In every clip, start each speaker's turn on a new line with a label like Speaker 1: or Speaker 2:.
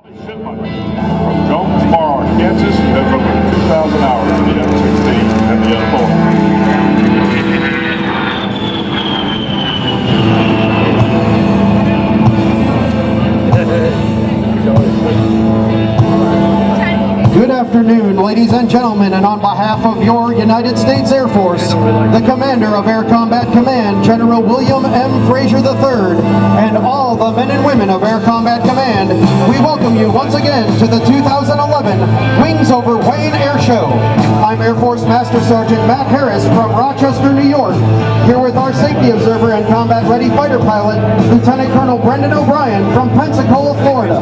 Speaker 1: Shipment from Jonesboro, Kansas, has over 2,000 hours in the M16 and the Thorpe.
Speaker 2: Good afternoon, ladies and gentlemen, and on behalf of your United States Air Force, the Commander of Air Combat Command, General William M. Frazier III, and all the men and women of Air Combat Command, we welcome you once again to the 2011 Wings Over Wayne Air Show. I'm Air Force Master Sergeant Matt Harris from Rochester, New York, here with our safety observer and combat-ready fighter pilot, Lieutenant Colonel Brendan O'Brien from Pensacola, Florida.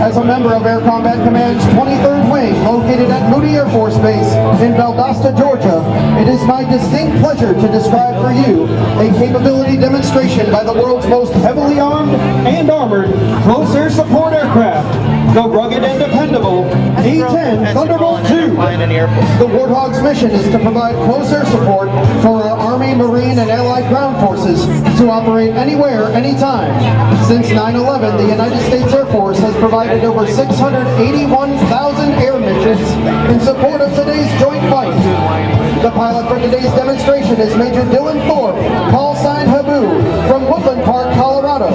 Speaker 2: As a member of Air Combat Command's 23rd Wing, located at Moody Air Force Base in Valdosta, Georgia, it is my distinct pleasure to describe for you a capability demonstration by the world's most heavily armed and armored close air support aircraft, the rugged and dependable A-10 Thunderbolt II. The Warthog's mission is to provide close air support for our Army, Marine, and Allied ground forces to operate anywhere, anytime. Since 9/11, the United States Air Force has provided over 681,000 air missions in support of today's joint fight. The pilot for today's demonstration is Major Dylan Thorpe, call sign HABU, from Woodland Park, Colorado.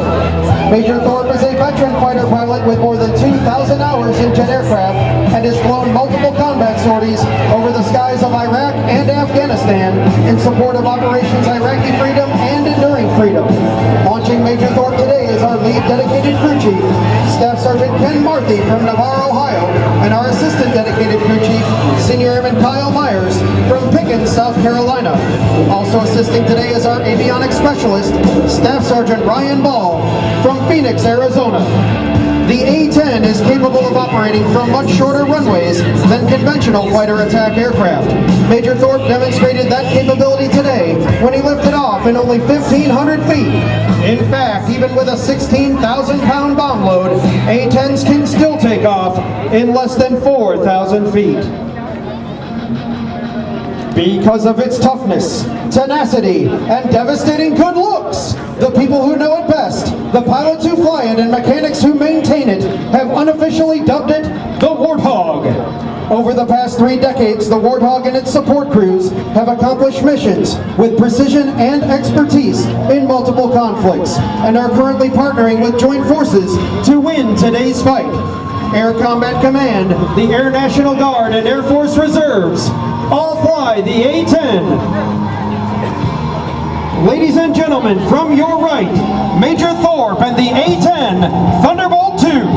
Speaker 2: Major Thorpe is a veteran fighter pilot with more than 2,000 hours in jet aircraft and has flown multiple combat sorties over the skies of Iraq and Afghanistan in support of Operations Iraqi Freedom and Enduring Freedom. Launching Major Thorpe today is our lead dedicated crew chief, Staff Sergeant Ken Marthy from Navarre, Ohio, and our assistant dedicated crew chief, Senior Airman Kyle Myers from Pickens, South Carolina. Also assisting today is our avionics specialist, Staff Sergeant Ryan Ball from Phoenix, Arizona. The A-10 is capable of operating from much shorter runways than conventional fighter attack aircraft. Major Thorpe demonstrated that capability today when he lifted off in only 1,500 feet. In fact, even with a 16,000-pound bomb load, A-10s can still take off in less than 4,000 feet. Because of its toughness, tenacity, and devastating good looks, the people who know it best, the pilots who fly it and mechanics who maintain it, have unofficially dubbed it the Warthog. Over the past 3 decades, the Warthog and its support crews have accomplished missions with precision and expertise in multiple conflicts, and are currently partnering with joint forces to win today's fight. Air Combat Command, the Air National Guard, and Air Force Reserves all fly the A-10. Ladies and gentlemen, from your right, Major Thorpe and the A-10 Thunderbolt II.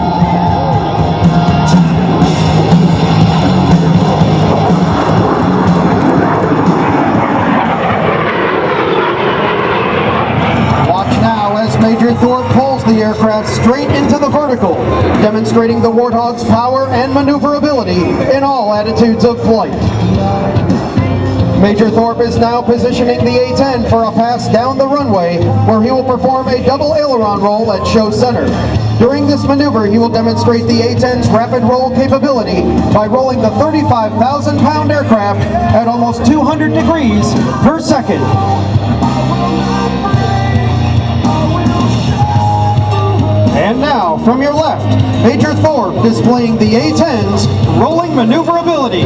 Speaker 2: Major Thorpe pulls the aircraft straight into the vertical, demonstrating the Warthog's power and maneuverability in all attitudes of flight. Major Thorpe is now positioning the A-10 for a pass down the runway, where he will perform a double aileron roll at show center. During this maneuver, he will demonstrate the A-10's rapid roll capability by rolling the 35,000-pound aircraft at almost 200 degrees per second. And now, from your left, Major Thorpe displaying the A-10's rolling maneuverability.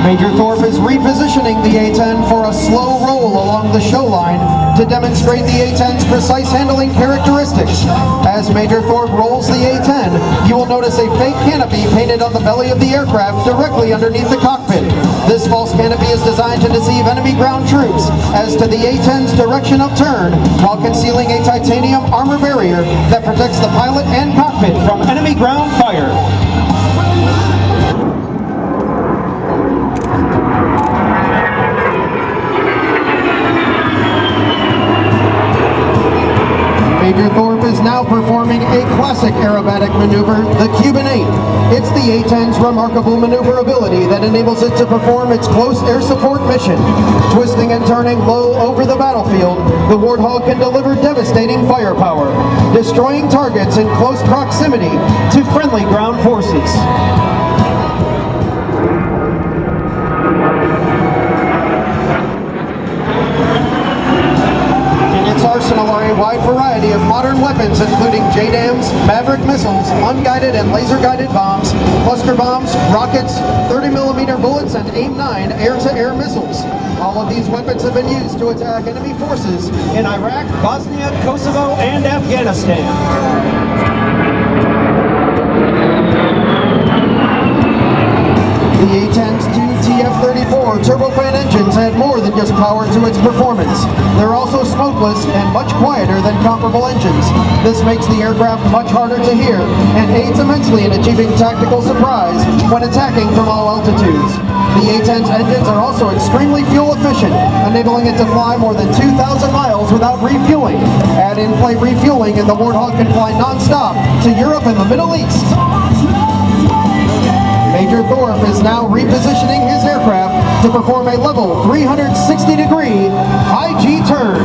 Speaker 2: Major Thorpe is repositioning the A-10 for a slow roll along the show line to demonstrate the A-10's precise handling characteristics. As Major Thorpe rolls the A-10, you will notice a fake canopy painted on the belly of the aircraft directly underneath the cockpit. This false canopy is designed to deceive enemy ground troops as to the A-10's direction of turn, while concealing a titanium armor barrier that protects the pilot and cockpit from enemy ground fire. Major Thorpe is is now performing a classic aerobatic maneuver, the Cuban 8. It's the A-10's remarkable maneuverability that enables it to perform its close air support mission. Twisting and turning low over the battlefield, the Warthog can deliver devastating firepower, destroying targets in close proximity to friendly ground forces. Arsenal are a wide variety of modern weapons, including JDAMs, Maverick missiles, unguided and laser-guided bombs, cluster bombs, rockets, 30mm bullets, and AIM-9 air-to-air missiles. All of these weapons have been used to attack enemy forces in Iraq, Bosnia, Kosovo, and Afghanistan. The A-10's two TF-34 turbofan engines add more than just power to its performance. They're also smokeless and much quieter than comparable engines. This makes the aircraft much harder to hear and aids immensely in achieving tactical surprise when attacking from all altitudes. The A-10's engines are also extremely fuel efficient, enabling it to fly more than 2,000 miles without refueling. Add in-flight refueling and the Warthog can fly non-stop to Europe and the Middle East. Major Thorpe is now repositioning his aircraft to perform a level 360-degree high G turn.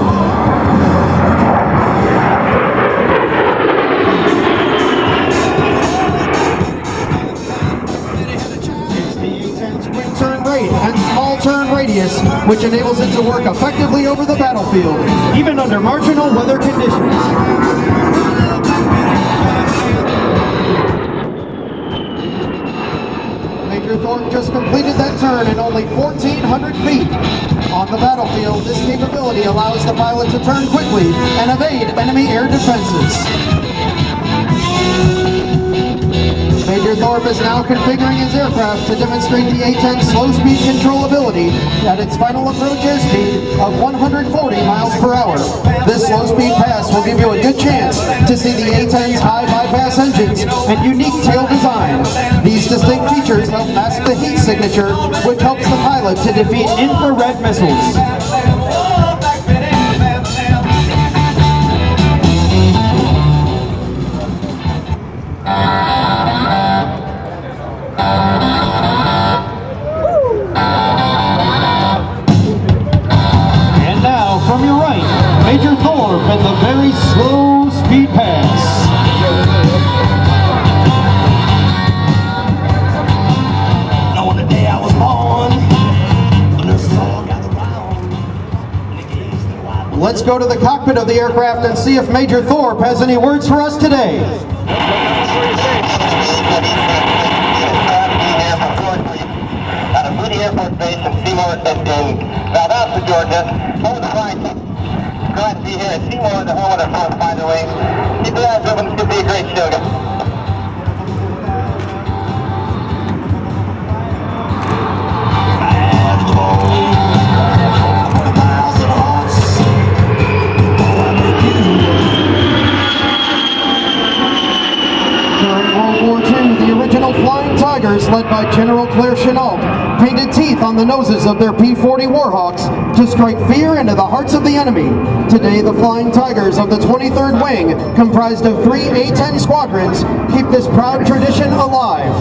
Speaker 2: It's the A-10's quick turn rate and small turn radius, which enables it to work effectively over the battlefield, even under marginal weather conditions. Thorpe just completed that turn in only 1,400 feet. On the battlefield, this capability allows the pilot to turn quickly and evade enemy air defenses. Major Thorpe is now configuring his aircraft to demonstrate the A-10's slow-speed controllability at its final approach airspeed of 140 miles per hour. This slow-speed pass will give you a good chance to see the A-10's high bypass engines and unique tail design. These distinct features help mask the heat signature, which helps the pilot to defeat infrared missiles. From your right, Major Thorpe and the very slow speed pass. On the day I was born, let's go to the cockpit of the aircraft and see if Major Thorpe has any words for us today. Out of Moody Air Force Base in Seymour, in Valdosta, Georgia. Glad to be here at Seymour, the home of the Thorpe Fighter Wings. Keep your eyes open, it's going to be a great show, guys. During World War II, the original Flying Tigers, led by General Claire Chennault, painted teeth on the noses of their P-40 Warhawks to strike fear into the hearts of the enemy. Today, the Flying Tigers of the 23rd Wing, comprised of 3 A-10 squadrons, keep this proud tradition alive.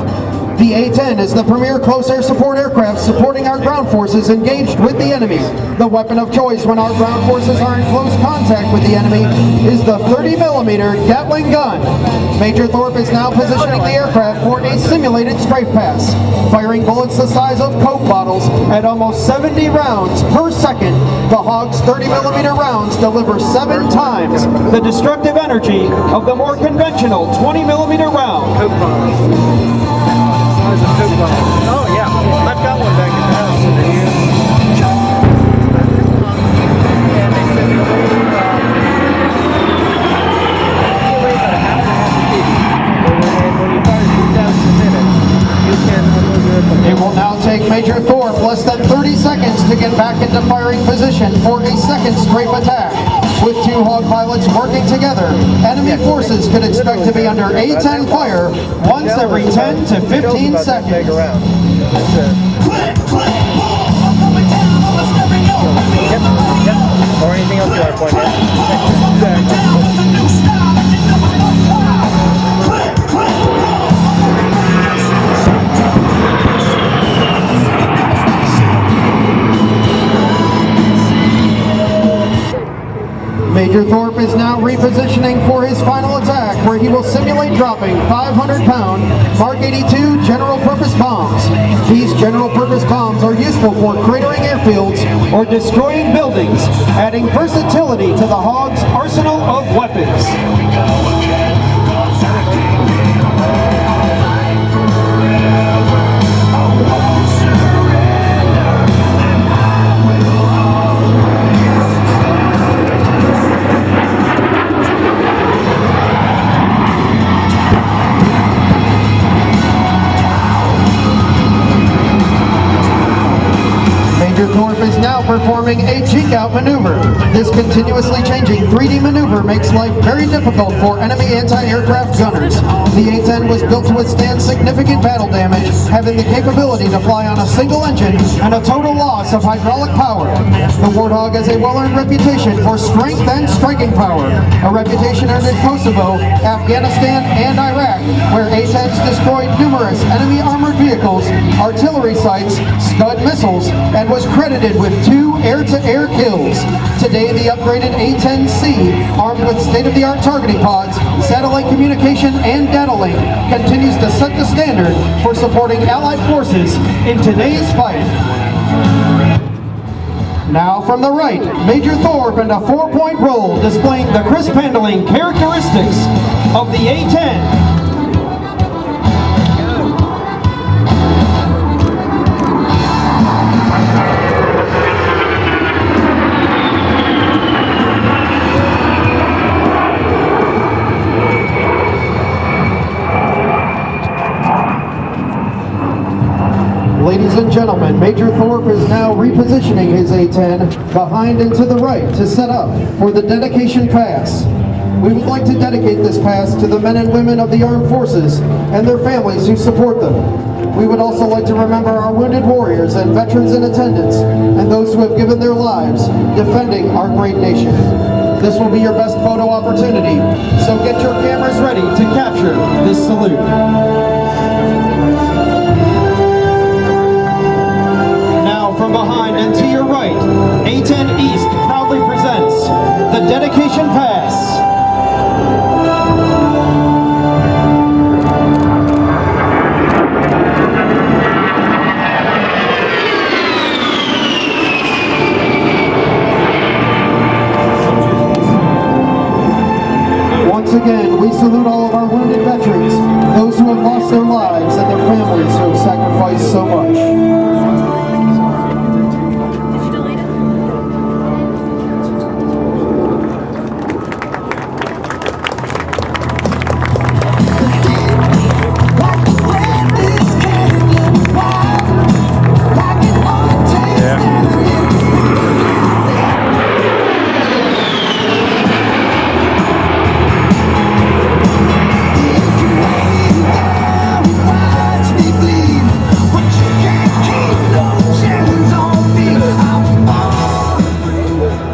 Speaker 2: The A-10 is the premier close air support aircraft supporting our ground forces engaged with the enemy. The weapon of choice when our ground forces are in close contact with the enemy is the 30mm Gatling gun. Major Thorpe is now positioning the aircraft for a simulated strafe pass, firing bullets the size of Coke bottles at almost 70 rounds per second. The Hog's 30mm rounds deliver 7 times the destructive energy of the more conventional 20mm round.
Speaker 3: Oh yeah, I've got one back in the house. And they said weigh about a half and a half kg. And when you fire 2,000 a minute, you can unload your airplane.
Speaker 2: It will now take Major Thorpe less than 30 seconds to get back into firing position for a second strafe attack. With 2 Hog pilots working together, enemy forces could expect to be under A-10 fire once every 10 to 15 seconds.
Speaker 3: Or anything else you want to point out.
Speaker 2: Major Thorpe is now repositioning for his final attack, where he will simulate dropping 500-pound Mark 82 general-purpose bombs. These general-purpose bombs are useful for cratering airfields or destroying buildings, adding versatility to the Hog's arsenal of weapons. Major Thorpe is now performing a cheek-out maneuver. This continuously changing 3D maneuver makes life very difficult for enemy anti-aircraft gunners. The A-10 was built to withstand significant battle damage, having the capability to fly on a single engine and a total loss of hydraulic power. The Warthog has a well-earned reputation for strength and striking power, a reputation earned in Kosovo, Afghanistan, and Iraq, where A-10s destroyed numerous enemy armored vehicles, artillery sites, Scud missiles, and was credited with 2 air-to-air kills. Today, the upgraded A-10C, armed with state-of-the-art targeting pods, satellite communication, and data link, continues to set the standard for supporting Allied forces in today's fight. Now from the right, Major Thorpe and a 4-point roll displaying the crisp handling characteristics of the A-10. Ladies and gentlemen, Major Thorpe is now repositioning his A-10 behind and to the right to set up for the dedication pass. We would like to dedicate this pass to the men and women of the armed forces and their families who support them. We would also like to remember our wounded warriors and veterans in attendance and those who have given their lives defending our great nation. This will be your best photo opportunity, so get your cameras ready to capture this salute. From behind and to your right, A-10 East proudly presents the Dedication Pass. Once again, we salute all of our wounded veterans, those who have lost their lives and their families who have sacrificed so much.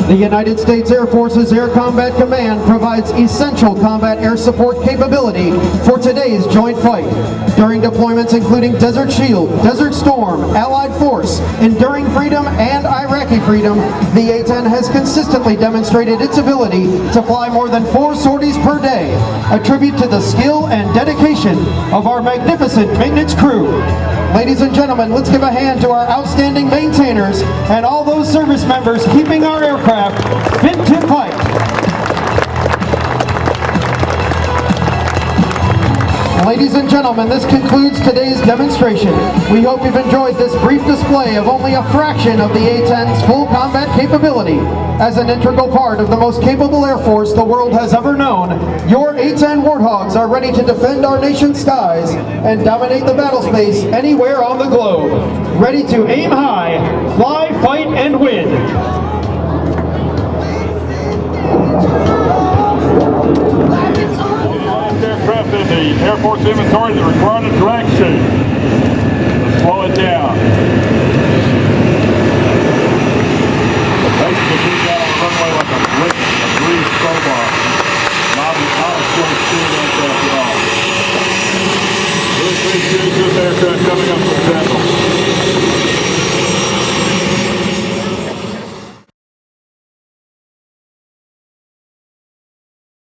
Speaker 2: The United States Air Force's Air Combat Command provides essential combat air support capability for today's joint fight. During deployments including Desert Shield, Desert Storm, Allied Force, Enduring Freedom, and Iraqi Freedom, the A-10 has consistently demonstrated its ability to fly more than 4 sorties per day, a tribute to the skill and dedication of our magnificent maintenance crew. Ladies and gentlemen, let's give a hand to our outstanding maintainers and all those service members keeping our aircraft fit to fight. Ladies and gentlemen, this concludes today's demonstration. We hope you've enjoyed this brief display of only a fraction of the A-10's full combat capability. As an integral part of the most capable Air Force the world has ever known, your A-10 Warthogs are ready to defend our nation's skies and dominate the battle space anywhere on the globe. Ready to aim high, fly, fight, and win.
Speaker 1: Aircraft in the Air Force inventory that require a drag chute. Let's slow it down. Basically, we got on the runway like a greased crowbar. Not a slow steam aircraft at all. Really appreciate this aircraft coming up from Central.